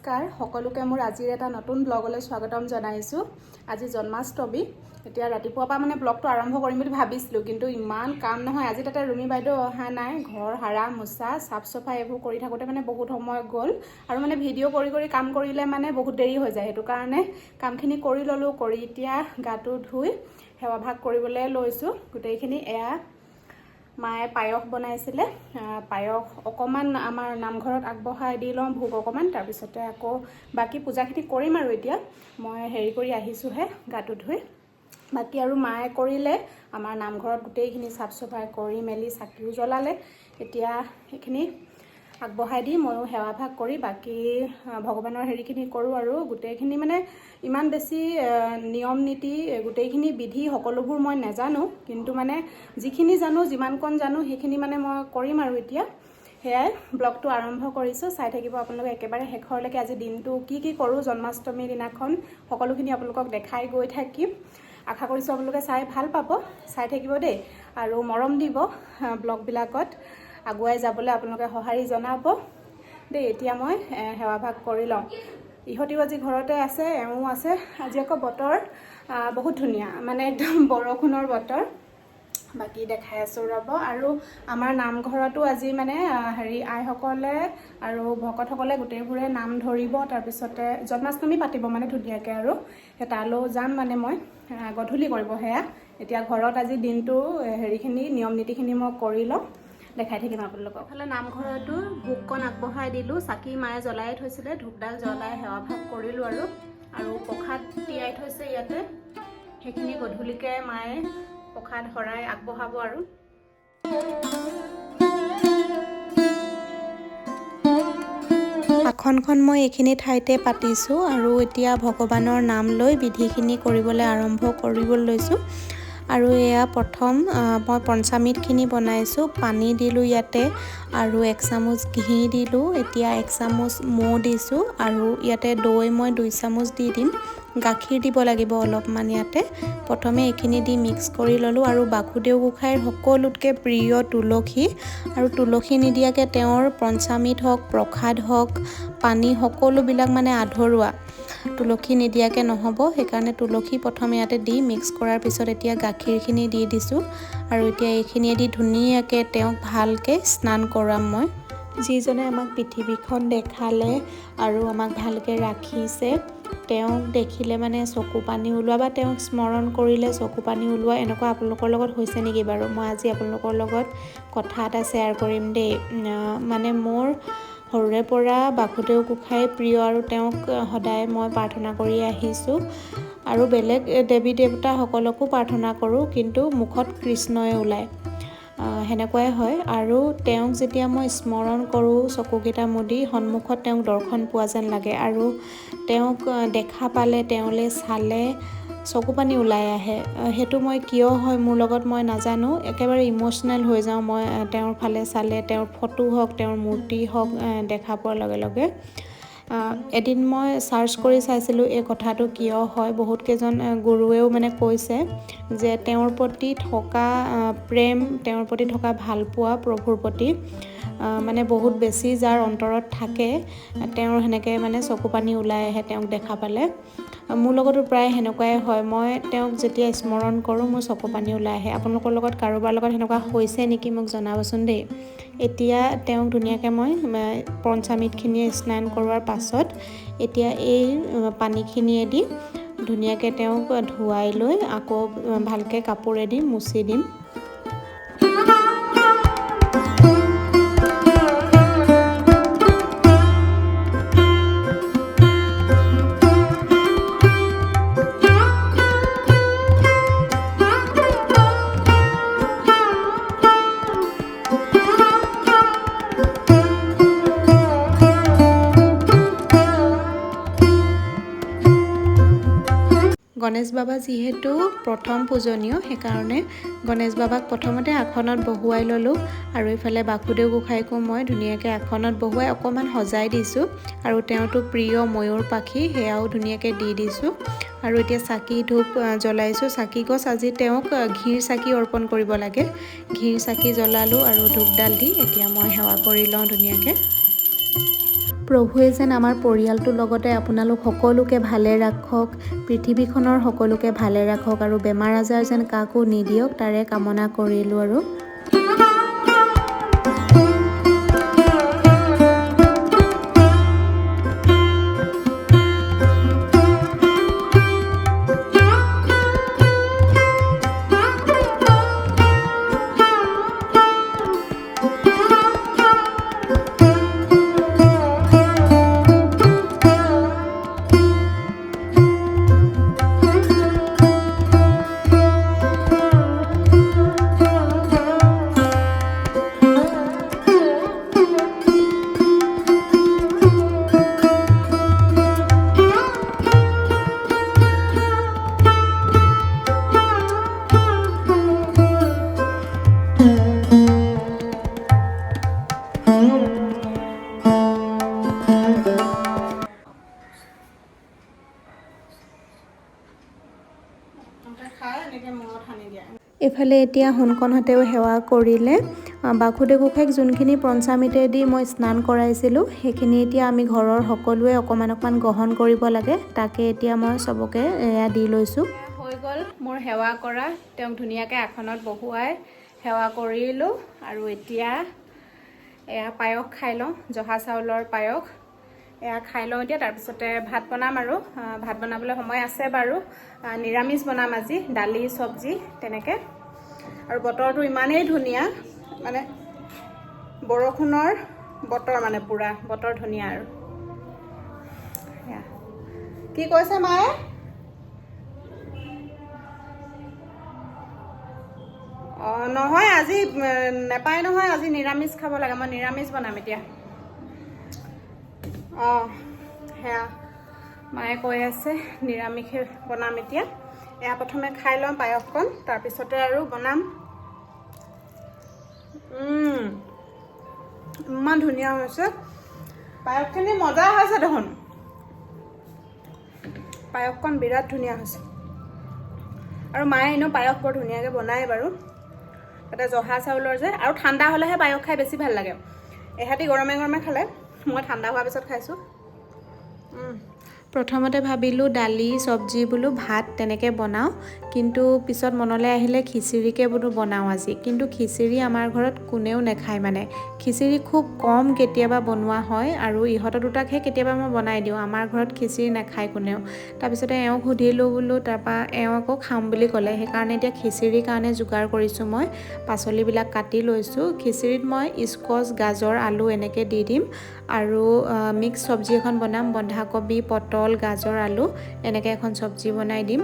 নমস্কাৰ সকলোকে মোৰ আজিৰ এটা নতুন ব্লগলৈ স্বাগতম জনাইছোঁ। আজি জন্মাষ্টমী। এতিয়া ৰাতিপুৱাৰ পৰা মানে ব্লগটো আৰম্ভ কৰিম বুলি ভাবিছিলোঁ, কিন্তু ইমান কাম নহয়। আজি তাতে ৰুমি বাইদেউ অহা নাই। ঘৰ হাৰা মোচা চাফ চফাই এইবোৰ কৰি থাকোঁতে মানে বহুত সময় গ'ল, আৰু মানে ভিডিঅ' কৰি কাম কৰিলে মানে বহুত দেৰি হৈ যায়। সেইটো কাৰণে কামখিনি কৰি ল'লোঁ। কৰি এতিয়া গাটো ধুই সেৱা ভাগ কৰিবলৈ লৈছোঁ গোটেইখিনি। এয়া মায়ে পায়স বনাইছিলে, পায়স অকণমান আমাৰ নামঘৰত আগবঢ়াই দি লওঁ, ভোগ অকণমান। তাৰপিছতে আকৌ বাকী পূজাখিনি কৰিম। আৰু এতিয়া মই হেৰি কৰি আহিছোঁহে গাটো ধুই। বাকী আৰু মায়ে কৰিলে আমাৰ নামঘৰত গোটেইখিনি চাফ চফাই কৰি মেলি চাকিও জ্বলালে। এতিয়া সেইখিনি আগবঢ়াই দি ময়ো সেৱা ভাগ কৰি বাকী ভগৱানৰ হেৰিখিনি কৰোঁ। আৰু গোটেইখিনি মানে ইমান বেছি নিয়ম নীতি গোটেইখিনি বিধি সকলোবোৰ মই নাজানো, কিন্তু মানে যিখিনি জানো যিমানকণ জানো সেইখিনি মানে মই কৰিম। আৰু এতিয়া সেয়াই ব্লগটো আৰম্ভ কৰিছোঁ, চাই থাকিব আপোনালোকে একেবাৰে শেষৰলৈকে। আজি দিনটো কি কৰোঁ জন্মাষ্টমীৰ দিনাখন সকলোখিনি আপোনালোকক দেখাই গৈ থাকিম। আশা কৰিছোঁ আপোনালোকে চাই ভাল পাব, চাই থাকিব দেই, আৰু মৰম দিব ব্লগবিলাকত আগুৱাই যাবলৈ আপোনালোকে সঁহাৰি জনাব দেই। এতিয়া মই সেৱা ভাগ কৰি লওঁ। ইহঁতিও আজি ঘৰতে আছে, এওঁ আছে। আজি আকৌ বতৰ বহুত ধুনীয়া, মানে একদম বৰষুণৰ বতৰ। বাকী দেখাই আছোঁ ৰ'ব। আৰু আমাৰ নামঘৰতো আজি মানে হেৰি আইসকলে আৰু ভকতসকলে গোটেইবোৰে নাম ধৰিব, তাৰপিছতে জন্মাষ্টমী পাতিব মানে ধুনীয়াকৈ। আৰু সেই তালৈও যাম মানে মই, গধূলি কৰিব সেয়া। এতিয়া ঘৰত আজি দিনটো হেৰিখিনি নিয়ম নীতিখিনি মই কৰি লওঁ, দেখাই থাকিম আপোনালোকক। ইফালে নামঘৰতো ভোগকণ আগবঢ়াই দিলোঁ। চাকি মায়ে জ্বলাই থৈছিলে, ধূপডাল জ্বলাই সেৱা ভাগ কৰিলোঁ। আৰু প্ৰসাদ তিয়াই থৈছে ইয়াতে, সেইখিনি গধূলিকৈ মায়ে প্ৰসাদ শৰাই আগবঢ়াব। আৰু আসনখন মই এইখিনি ঠাইতে পাতিছোঁ, আৰু এতিয়া ভগৱানৰ নাম লৈ বিধিখিনি কৰিবলৈ আৰম্ভ কৰিবলৈ লৈছোঁ। আৰু এয়া প্ৰথম মই পঞ্চামৃতখিনি বনাইছোঁ। পানী দিলোঁ ইয়াতে, আৰু 1 চামুচ ঘি দিলোঁ। এতিয়া 1 চামুচ মৌ দিছোঁ, আৰু ইয়াতে দৈ মই 2 চামুচ দি দিম। গাখীৰ দিব লাগিব অলপমান ইয়াতে। প্ৰথমে এইখিনি দি মিক্স কৰি ল'লোঁ। আৰু বাসুদেৱ গোসাঁইৰ সকলোতকৈ প্ৰিয় তুলসী, আৰু তুলসী নিদিয়াকৈ তেওঁৰ পঞ্চামৃত হওক, প্ৰসাদ হওক, পানী সকলোবিলাক মানে আধৰুৱা। তুলসী নিদিয়াকৈ নহ'ব, সেইকাৰণে তুলসী প্ৰথমে ইয়াতে দি মিক্স কৰাৰ পিছত এতিয়া গাখীৰখিনি দি দিছোঁ। আৰু এতিয়া এইখিনিয়ে দি ধুনীয়াকৈ তেওঁক ভালকৈ স্নান কৰাম মই। যিজনে আমাক পৃথিৱীখন দেখালে আৰু আমাক ভালকৈ ৰাখিছে, তেওঁক দেখিলে মানে চকু পানী ওলোৱা, বা তেওঁক স্মৰণ কৰিলে চকু পানী ওলোৱা, এনেকুৱা আপোনালোকৰ লগত হৈছে নেকি বাৰু? মই আজি আপোনালোকৰ লগত কথা এটা শ্বেয়াৰ কৰিম দেই। মানে মোৰ সৰুৰে পৰা বাসুদেৱ গোসাঁই প্ৰিয়, আৰু তেওঁক সদায় মই প্ৰাৰ্থনা কৰি আহিছোঁ। আৰু বেলেগ দেৱী দেৱতাসকলকো প্ৰাৰ্থনা কৰোঁ, কিন্তু মুখত কৃষ্ণই ওলায়, সেনেকুৱাই হয়। আৰু তেওঁক যেতিয়া মই স্মৰণ কৰোঁ, চকুকেইটা মুদি সন্মুখত তেওঁক দৰ্শন পোৱা যেন লাগে। আৰু তেওঁক দেখা পালে, তেওঁলৈ চালে চকু পানী ওলাই আহে। সেইটো মই কিয় হয় মোৰ লগত মই নাজানো, একেবাৰে ইম'চনেল হৈ যাওঁ মই তেওঁৰ ফালে চালে। তেওঁৰ ফটো হওক, তেওঁৰ মূৰ্তি হওক দেখা পোৱাৰ লগে লগে। এদিন মই চাৰ্চ কৰি চাইছিলোঁ এই কথাটো কিয় হয়। বহুতকেইজন গুৰুৱেও মানে কৈছে যে তেওঁৰ প্ৰতি থকা প্ৰেম, তেওঁৰ প্ৰতি থকা ভালপোৱা প্ৰভুৰ প্ৰতি মানে বহুত বেছি যাৰ অন্তৰত থাকে, তেওঁৰ সেনেকৈ মানে চকু পানী ওলাই আহে তেওঁক দেখা পালে। মোৰ লগতো প্ৰায় সেনেকুৱাই হয়। মই তেওঁক যেতিয়া স্মৰণ কৰোঁ, মোৰ চকু পানী ওলাই আহে। আপোনালোকৰ লগত কাৰোবাৰ লগত সেনেকুৱা হৈছে নেকি মোক জনাবচোন দেই। এতিয়া তেওঁক ধুনীয়াকৈ মই পঞ্চামৃতখিনিয়ে স্নান কৰোৱাৰ পাছত এতিয়া এই পানীখিনিয়ে দি ধুনীয়াকৈ তেওঁক ধুৱাই লৈ আকৌ ভালকৈ কাপোৰেদি মুচি দিম। গণেশ বাবা যিহেতু প্ৰথম পূজনীয়, সেইকাৰণে গণেশ বাবাক প্ৰথমতে আসনত বহুৱাই ল'লোঁ। আৰু ইফালে বাসুদেৱ গোসাঁইকো মই ধুনীয়াকৈ আসনত বহুৱাই অকণমান সজাই দিছোঁ। আৰু তেওঁতো প্ৰিয় ময়ূৰ পাখি, সেয়াও ধুনীয়াকৈ দি দিছোঁ। আৰু এতিয়া চাকি ধূপ জ্বলাইছোঁ। চাকি গছ আজি তেওঁক ঘিৰ চাকি অৰ্পণ কৰিব লাগে। ঘিৰ চাকি জ্বলালোঁ আৰু ধূপডাল দি এতিয়া মই সেৱা কৰি লওঁ ধুনীয়াকৈ। প্ৰভুৱে যেন আমাৰ পৰিয়ালটোৰ লগতে আপোনালোক সকলোকে ভালে ৰাখক, পৃথিৱীখনৰ সকলোকে ভালে ৰাখক আৰু বেমাৰ আজাৰ যেন কাকো নিদিয়ক তাৰে কামনা কৰিলোঁ আৰু। এইফালে এতিয়া সোণকণহঁতেও সেৱা কৰিলে। বাসুদেৱ গোসাঁইক যোনখিনি পঞ্চামৃতেদি মই স্নান কৰাইছিলোঁ সেইখিনি এতিয়া আমি ঘৰৰ সকলোৱে অকণমান গ্ৰহণ কৰিব লাগে, তাকে এতিয়া মই চবকে এয়া দি লৈছোঁ। হৈ গ'ল মোৰ সেৱা কৰা, তেওঁক ধুনীয়াকৈ আসনত বহুৱাই সেৱা কৰিলোঁ আৰু এতিয়া এয়া পায়স খাই লওঁ, জহা চাউলৰ পায়স এয়া খাই লওঁ এতিয়া। তাৰপিছতে ভাত বনাম আৰু ভাত বনাবলৈ সময় আছে বাৰু, নিৰামিষ বনাম আজি, দালি চব্জি তেনেকৈ। আৰু বতৰটো ইমানেই ধুনীয়া, মানে বৰষুণৰ বতৰ, মানে পুৰা বতৰ ধুনীয়া আৰু। কি কৈছে মায়ে? অঁ নহয় আজি নেপায় নহয়, আজি নিৰামিষ খাব লাগে, মই নিৰামিষ বনাম এতিয়া। অঁ সেয়া মায়ে কৈ আছে নিৰামিষে বনাম এতিয়া। এয়া প্ৰথমে খাই ল'ম পায়সকণ, তাৰপিছতে আৰু বনাম। ইমান ধুনীয়া হৈছে পায়সখিনি, মজা হৈছে দেখোন। পায়সকণ বিৰাট ধুনীয়া হৈছে আৰু মায়ে এনেও পায়স বৰ ধুনীয়াকৈ বনায় বাৰু। তাতে জহা চাউলৰ যে, আৰু ঠাণ্ডা হ'লেহে পায়স খাই বেছি ভাল লাগে। এহাতি গৰমে গৰমে খালে, মই ঠাণ্ডা হোৱাৰ পিছত খাইছোঁ। প্ৰথমতে ভাবিলোঁ দালি চব্জি বোলো ভাত তেনেকৈ বনাওঁ, কিন্তু পিছত মনলৈ আহিলে খিচিৰিকে বোলো বনাওঁ আজি। কিন্তু খিচিৰি আমাৰ ঘৰত কোনেও নাখায়, মানে খিচিৰি খুব কম কেতিয়াবা বনোৱা হয় আৰু ইহঁতৰ দুটাকহে কেতিয়াবা মই বনাই দিওঁ, আমাৰ ঘৰত খিচিৰি নাখায় কোনেও। তাৰপিছতে এওঁক সুধিলোঁ বোলো, তাৰপৰা এওঁ আকৌ খাম বুলি ক'লে, সেইকাৰণে এতিয়া খিচিৰিৰ কাৰণে যোগাৰ কৰিছোঁ। মই পাচলিবিলাক কাটি লৈছোঁ। খিচিৰিত মই স্কচ, গাজৰ, আলু এনেকৈ দি দিম আৰু মিক্স চব্জি এখন বনাম, বন্ধাকবি, পটল, গাজৰ, আলু এনেকৈ এখন চব্জি বনাই দিম।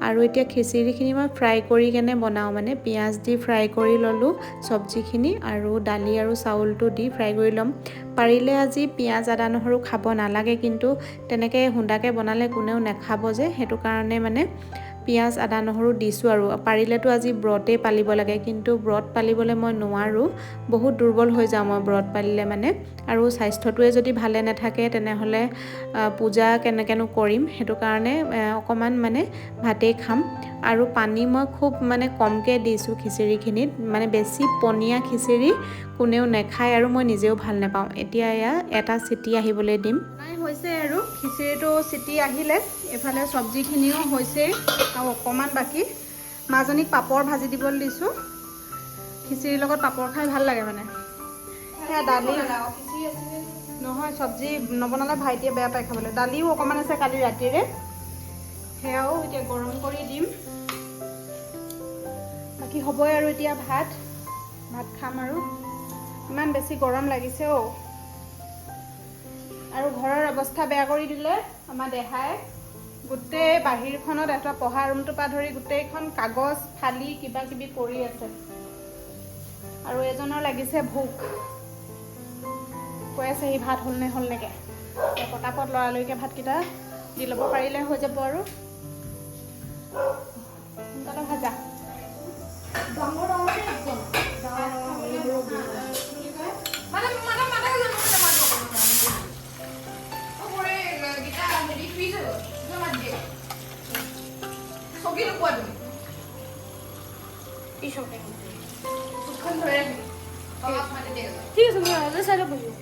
আৰু এতিয়া খিচিৰিখিনি মই ফ্ৰাই কৰি কেনে বনাওঁ, মানে পিঁয়াজ দি ফ্ৰাই কৰি ল'লোঁ চব্জিখিনি আৰু দালি আৰু চাউলটো দি ফ্ৰাই কৰি ল'ম। পাৰিলে আজি পিঁয়াজ আদা নহৰু খাব নালাগে, কিন্তু তেনেকৈ হুন্দাকৈ বনালে কোনেও নাখাব যে, সেইটো কাৰণে মানে পিঁয়াজ আদা নহৰু দিছোঁ। আৰু পাৰিলেতো আজি ব্ৰতেই পালিব লাগে, কিন্তু ব্ৰত পালিবলৈ মই নোৱাৰোঁ, বহুত দুৰ্বল হৈ যাওঁ মই ব্ৰত পালিলে মানে। আৰু স্বাস্থ্যটোৱে যদি ভালে নাথাকে তেনেহ'লে পূজা কেনেকৈনো কৰিম, সেইটো কাৰণে অকণমান মানে ভাতেই খাম। আৰু পানী মই খুব মানে কমকৈ দিছোঁ খিচিৰিখিনিত, মানে বেছি পনীয়া খিচিৰি কোনেও নাখায় আৰু মই নিজেও ভাল নাপাওঁ। এতিয়া এয়া এটা চিটি আহিবলৈ দিম। হৈছে আৰু খিচিৰিটো চিটি আহিলে, এইফালে চব্জিখিনিও হৈছেই আৰু অকণমান বাকী। মাজনীক পাপৰ ভাজি দিবলৈ দিছোঁ, খিচিৰিৰ লগত পাপৰ খাই ভাল লাগে মানে। সেয়া দালি নহয়, চব্জি নবনালে ভাইটিয়ে বেয়া পায় খাবলৈ। দালিও অকণমান আছে কালি ৰাতিৰে, সেয়াও এতিয়া গৰম কৰি দিম। বাকী হ'বই আৰু এতিয়া ভাত খাম আৰু। ইমান বেছি গৰম লাগিছে অ'। আৰু ঘৰৰ অৱস্থা বেয়া কৰি দিলে আমাৰ দেহাই, গোটেই বাহিৰখনত এটা পঢ়া ৰুমটোৰ পৰা ধৰি গোটেইখন কাগজ ফালি কিবা কিবি কৰি আছে। আৰু এজনৰ লাগিছে ভোক, কৈ আছে সি ভাত হ'ল নেকে। পটাপট লৰালৰিকৈ ভাতকেইটা দি ল'ব পাৰিলে হৈ যাব আৰু। সোনকালে ভাজা ঠিক আছে, মই চাইডত বহিব।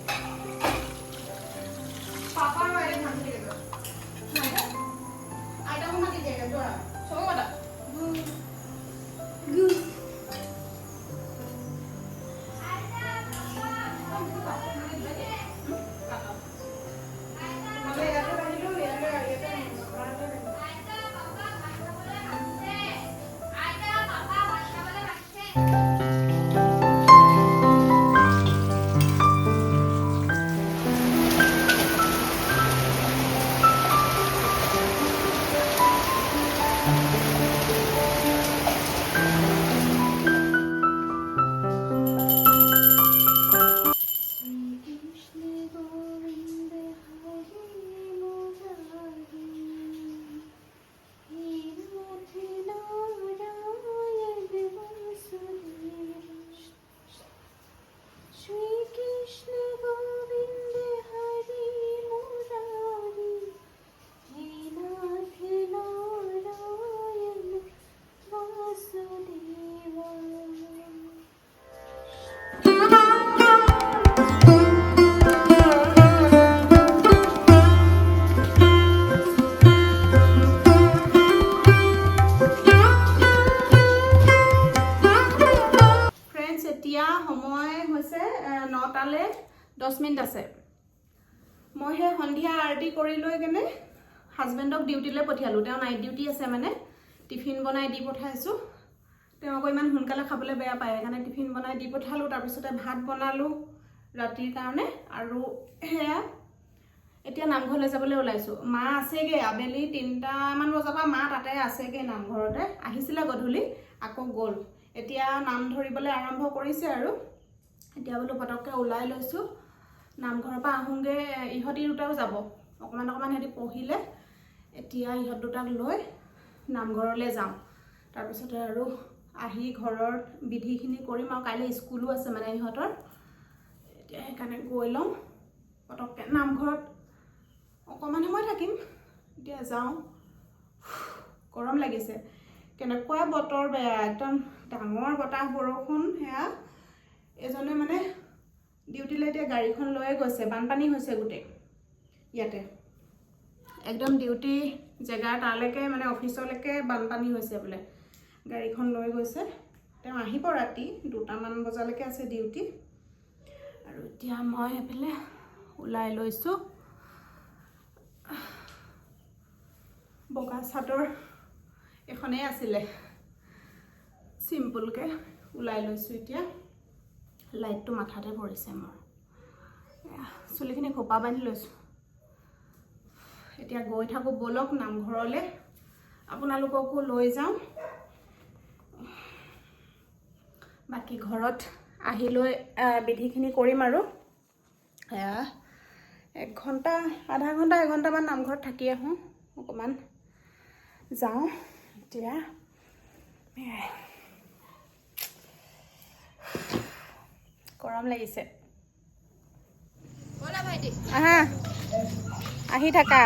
9টালৈ 10 মিনিট আছে মই হে সন্ধিয়া আৰটি কৰি লৈ কেনে হাজবেণ্ডক ডিউটিলৈ পঠিয়ালো তেওঁ নাইট ডিউটি আছে মানে টিফিন বনাই দি পঠাইছো তেওঁ আকৌ ইমান সোনকালে খাবলৈ বেয়া পায় কাৰণে টিফিন বনাই দি পঠালো তাৰ পিছতে ভাত বনালো ৰাতিৰ কাৰণে আৰু হেয়া এতিয়া নামঘৰলৈ যাবলৈ ওলাইছো মা আছেগে আবেলি 3টা মান বজাৰ পৰা মা তাতে আছেগে নামঘৰতে আহিছিলে গধূলি আকৌ গ'ল এতিয়া নাম ধৰিবলৈ আৰম্ভ কৰিছে আৰু এতিয়া বলো পটককে ওলাই লৈছো নামঘৰৰ পৰা আহুংগে ইহতি দুটাও যাব অকমান হেতি পঢ়িলে এতিয়া ইহত দুটাক লৈ নামঘৰলৈ যাওঁ তাৰ পিছতে আৰু আহি ঘৰৰ বিধিখিনি কৰিম আৰু কাইলৈ স্কুলো আছে মানে ইহতৰ এতিয়া সেইকাৰণে গৈ লওঁ পটককে নামঘৰত অকমান সময় থাকিম এতিয়া যাওঁ গৰম লাগিছে কেনেকুৱা বতৰ বেয়া একদম ডাঙৰ বতাহ বৰষুণ হেয়া এজনে মানে ডিউটিলৈ এতিয়া গাড়ীখন লৈ গৈছে বানপানী হৈছে গোটেই ইয়াতে একদম ডিউটি জেগাৰ তালৈকে মানে অফিচলৈকে বানপানী হৈছে বোলে গাড়ীখন লৈ গৈছে তেওঁ আহিব ৰাতি 2টামান বজালৈকে আছে ডিউটি আৰু এতিয়া মই এফালে ওলাই লৈছো বগা চাদৰ এখনেই আছিলে সিম্পলকে ওলাই লৈছো এতিয়া লাইটটো মাথাতে পৰিছে মোৰ চুলিখিনি খোপা বান্ধি লৈছো এতিয়া গৈ থাকো বলক নামঘৰলৈ আপোনালোককো লৈ যাওঁ বাকি ঘৰত আহি লৈ বিধিখিনি কৰিম আৰু 1 ঘণ্টা আধা ঘণ্টা 1 ঘণ্টামান নামঘৰত থাকি আহোঁ অকমান যাওঁ এতিয়া গৰম লাগিছে বলা ভাইটি আহা আহি থাকা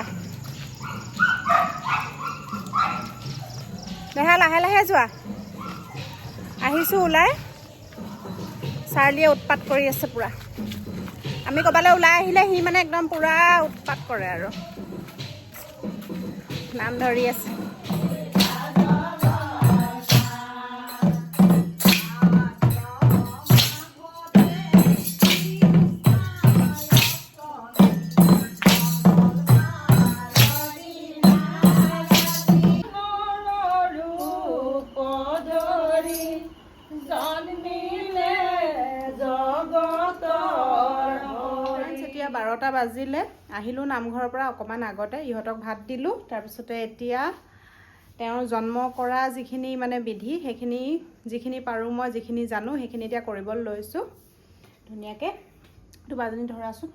দেহা লাহে লাহে যোৱা আহিছো ওলাই চাৰ্লিয়ে উৎপাত কৰি আছে পুৰা আমি কবালৈ ওলাই আহিলে হি মানে একদম পুৰা উৎপাত কৰে আৰু নাম ধৰি আছে বাজিলে আহিলো নামঘৰৰ পৰা অকমান আগতে ইহতক ভাত দিলো তাৰ পিছতে এতিয়া তেওঁৰ জন্ম কৰা যিখিনি মানে বিধি সেইখিনি যিখিনি পাৰো মই যিখিনি জানো সেইখিনি এতিয়া কৰিব লৈছো ধুনিয়াকে তো বাজনী ধৰাছো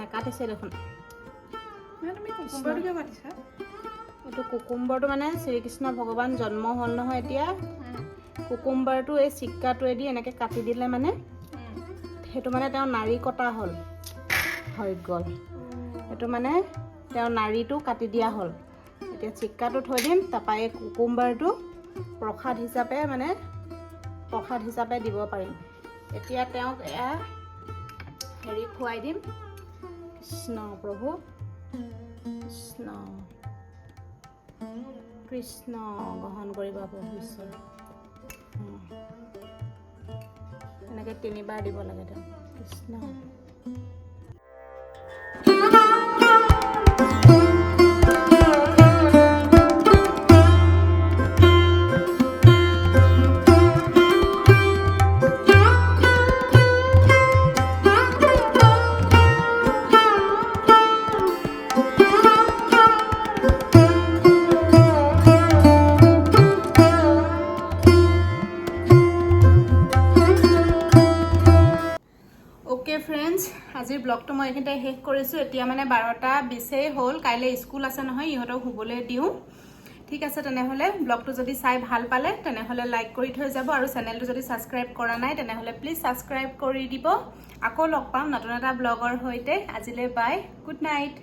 নাকাটিছে দেখোন তুমি কুকুম্বৰটো কিয় কাটিছা এইটো কুকুম্বৰটো মানে শ্ৰীকৃষ্ণ ভগৱান জন্ম হ'ল নহয় এতিয়া কুকুম্বৰটো এই চিক্কাটোৱেদি এনেকৈ কাটি দিলে মানে সেইটো মানে তেওঁ নাৰী কটা হ'ল হৈ গ'ল এইটো মানে তেওঁৰ নাড়ীটো কাটি দিয়া হ'ল এতিয়া চিক্কাটো থৈ দিম তাৰপৰা এই কুকুম্বাৰটো প্ৰসাদ হিচাপে দিব পাৰিম এতিয়া তেওঁক এয়া হেৰি খুৱাই দিম কৃষ্ণ প্ৰভু কৃষ্ণ কৃষ্ণ গ্ৰহণ কৰিবা প্ৰভু ঈশ্বৰ এনেকৈ 3 বাৰ দিব লাগে তেওঁ কৃষ্ণ ফ্ৰেন্ডছ আজিৰ ব্লগটো মই এইখিনিতে শেষ কৰিছোঁ এতিয়া মানে 12:20 হ'ল কাইলৈ স্কুল আছে নহয় ইহঁতক শুবলৈ দিওঁ ঠিক আছে তেনেহ'লে ব্লগটো যদি চাই ভাল পালে তেনেহ'লে লাইক কৰি থৈ যাব আৰু চেনেলটো যদি ছাবস্ক্ৰাইব কৰা নাই তেনেহ'লে প্লিজ ছাবস্ক্ৰাইব কৰি দিব আকৌ লগ পাম নতুন এটা ব্লগৰ সৈতে আজিলৈ বাই গুড নাইট